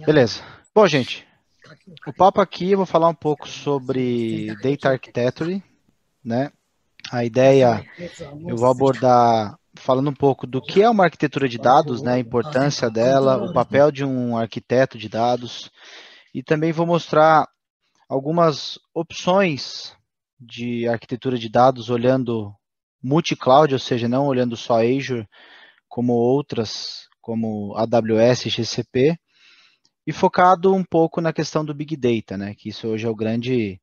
Beleza. Bom, gente, o papo aqui eu vou falar um pouco sobre Data Architecture, né? A ideia eu vou abordar falando um pouco do que é uma arquitetura de dados, né? A importância dela, o papel de um arquiteto de dados, e também vou mostrar algumas opções de arquitetura de dados olhando multi-cloud, ou seja, não olhando só Azure, como outras, como AWS e GCP, e focado um pouco na questão do Big Data, né? Que isso hoje é o grande,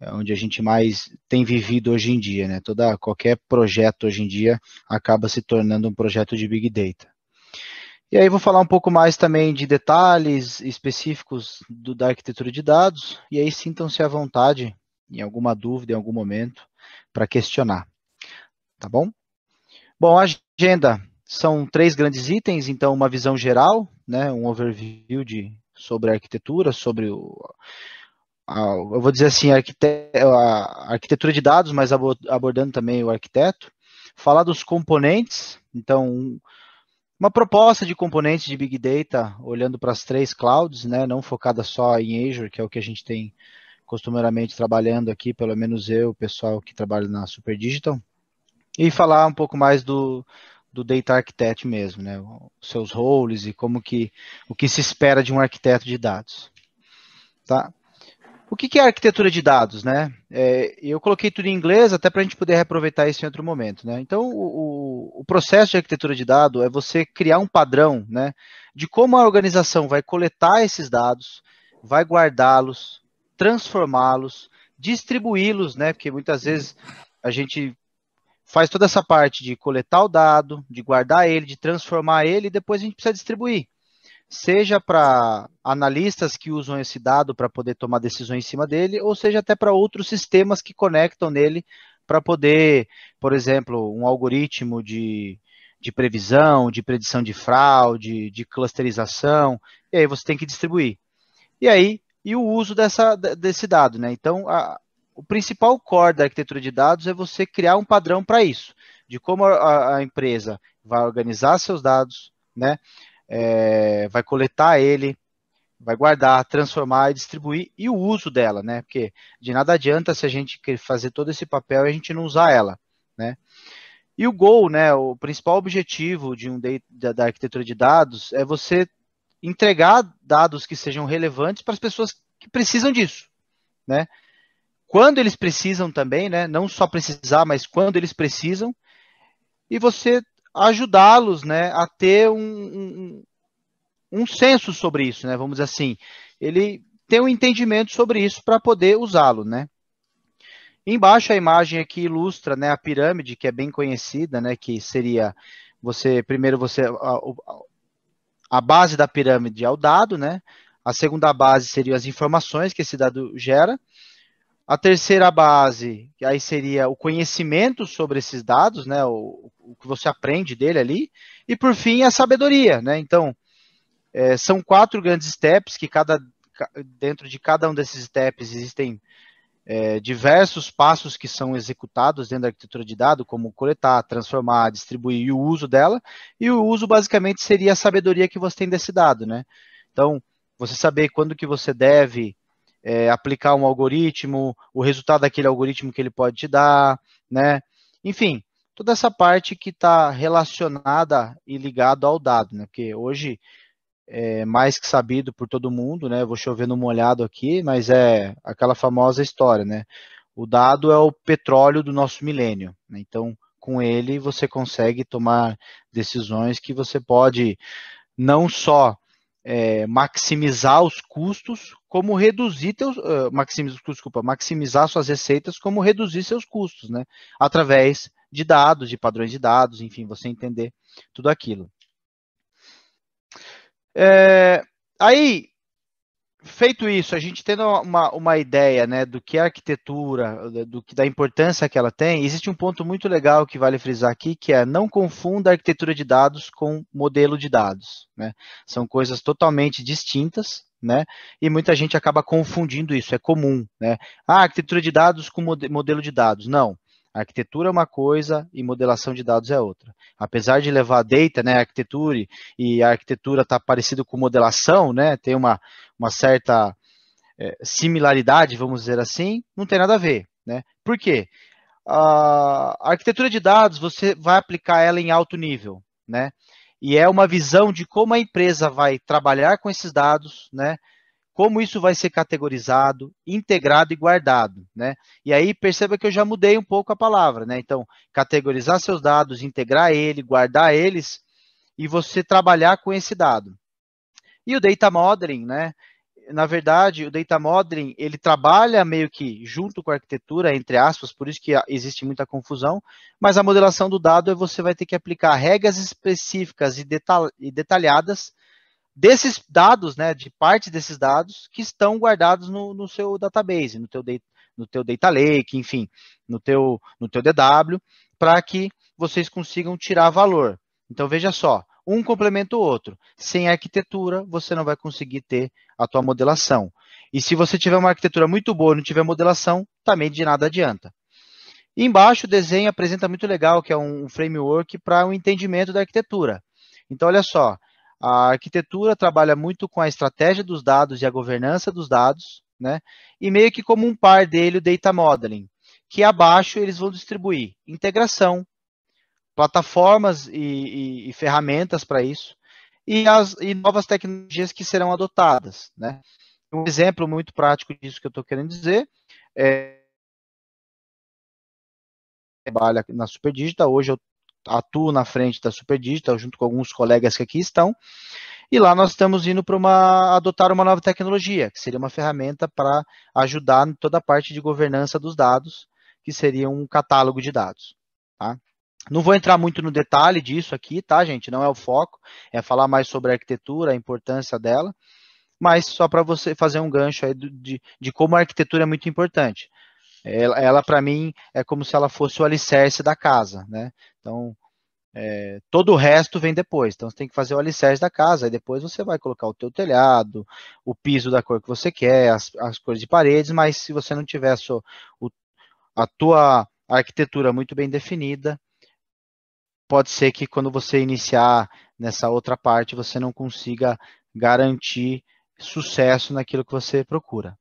é onde a gente mais tem vivido hoje em dia, né? Qualquer projeto hoje em dia acaba se tornando um projeto de Big Data. E aí vou falar um pouco mais também de detalhes específicos da arquitetura de dados, e aí sintam-se à vontade, em alguma dúvida, em algum momento, para questionar, tá bom? Bom, a agenda são 3 grandes itens, então uma visão geral, né, um overview sobre a arquitetura, sobre eu vou dizer assim, a arquitetura de dados, mas abordando também o arquiteto. Falar dos componentes, então uma proposta de componentes de Big Data, olhando para as 3 clouds, né, não focada só em Azure, que é o que a gente tem costumeiramente trabalhando aqui, pelo menos eu, o pessoal que trabalha na Super Digital, e falar um pouco mais do Data Architect mesmo, né, os seus roles e o que se espera de um arquiteto de dados. Tá? O que é arquitetura de dados, né? Eu coloquei tudo em inglês até para a gente poder reaproveitar isso em outro momento, né? Então, o processo de arquitetura de dados é você criar um padrão, né, de como a organização vai coletar esses dados, vai guardá-los, transformá-los, distribuí-los, né? Porque muitas vezes a gente faz toda essa parte de coletar o dado, de guardar ele, de transformar ele, e depois a gente precisa distribuir. Seja para analistas que usam esse dado para poder tomar decisões em cima dele, ou seja até para outros sistemas que conectam nele para poder, por exemplo, um algoritmo de previsão, de predição de fraude, de clusterização, e aí você tem que distribuir. E aí, e o uso desse dado, né? Então, o principal core da arquitetura de dados é você criar um padrão para isso, de como a empresa vai organizar seus dados, né? Vai coletar ele, vai guardar, transformar e distribuir, e o uso dela, né? Porque de nada adianta se a gente quer fazer todo esse papel e a gente não usar ela, né? E o goal, né? O principal objetivo da arquitetura de dados é você entregar dados que sejam relevantes para as pessoas que precisam disso, né? Quando eles precisam também, né? Não só precisar, mas quando eles precisam, e você ajudá-los, né, a ter um senso sobre isso, né? Vamos dizer assim, ele tem um entendimento sobre isso para poder usá-lo, né? Embaixo a imagem aqui ilustra, né, a pirâmide, que é bem conhecida, né, que seria a base da pirâmide é o dado, né? A segunda base seriam as informações que esse dado gera. A terceira base, que aí seria o conhecimento sobre esses dados, né? O que você aprende dele ali. E por fim, a sabedoria, né? Então, são 4 grandes steps que dentro de cada um desses steps existem diversos passos que são executados dentro da arquitetura de dados, como coletar, transformar, distribuir e o uso dela. E o uso basicamente seria a sabedoria que você tem desse dado, né? Então, você saber quando que você deve aplicar um algoritmo, o resultado daquele algoritmo que ele pode te dar, né? Enfim, toda essa parte que está relacionada e ligada ao dado, né? Porque hoje mais que sabido por todo mundo, né? Vou chover no molhado aqui, mas é aquela famosa história, né? O dado é o petróleo do nosso milênio, né? Então, com ele você consegue tomar decisões que você pode não só maximizar os custos, como maximizar suas receitas, como reduzir seus custos, né? Através de dados, de padrões de dados, enfim, você entender tudo aquilo. Aí, feito isso, a gente tendo uma ideia, né, do que é a arquitetura, da importância que ela tem, existe um ponto muito legal que vale frisar aqui, que é não confunda a arquitetura de dados com modelo de dados, né? São coisas totalmente distintas, né? E muita gente acaba confundindo isso, é comum, né? Ah, arquitetura de dados com modelo de dados. Não. Arquitetura é uma coisa e modelação de dados é outra. Apesar de levar data, né, arquitetura, e a arquitetura está parecido com modelação, né, tem uma certa similaridade, vamos dizer assim, não tem nada a ver, né? Por quê? A arquitetura de dados, você vai aplicar ela em alto nível, né? E é uma visão de como a empresa vai trabalhar com esses dados, né? Como isso vai ser categorizado, integrado e guardado, né? E aí perceba que eu já mudei um pouco a palavra, né? Então, categorizar seus dados, integrar ele, guardar eles e você trabalhar com esse dado. E o data modeling, né? Na verdade, o data modeling, ele trabalha meio que junto com a arquitetura, entre aspas, por isso que existe muita confusão, mas a modelação do dado é você vai ter que aplicar regras específicas e detalhadas desses dados, né, de parte desses dados que estão guardados no seu database, no teu data lake, enfim, no teu DW, para que vocês consigam tirar valor. Então, veja só, um complementa o outro. Sem arquitetura, você não vai conseguir ter a tua modelação. E se você tiver uma arquitetura muito boa e não tiver modelação, também de nada adianta. E embaixo o desenho apresenta muito legal, que é um framework para o entendimento da arquitetura. Então, olha só, a arquitetura trabalha muito com a estratégia dos dados e a governança dos dados, né? E meio que como um par dele, o data modeling, que abaixo eles vão distribuir integração, plataformas e ferramentas para isso, e novas tecnologias que serão adotadas, né? Um exemplo muito prático disso que eu estou querendo dizer é trabalha na Superdigital, hoje eu atuo na frente da Superdigital, junto com alguns colegas que aqui estão, e lá nós estamos indo para adotar uma nova tecnologia, que seria uma ferramenta para ajudar em toda a parte de governança dos dados, que seria um catálogo de dados. Tá? Não vou entrar muito no detalhe disso aqui, tá, gente? Não é o foco, é falar mais sobre a arquitetura, a importância dela, mas só para você fazer um gancho aí de como a arquitetura é muito importante. Ela para mim, é como se ela fosse o alicerce da casa, né? Então, todo o resto vem depois. Então, você tem que fazer o alicerce da casa, e depois você vai colocar o teu telhado, o piso da cor que você quer, as cores de paredes, mas se você não tiver a tua arquitetura muito bem definida, pode ser que quando você iniciar nessa outra parte, você não consiga garantir sucesso naquilo que você procura.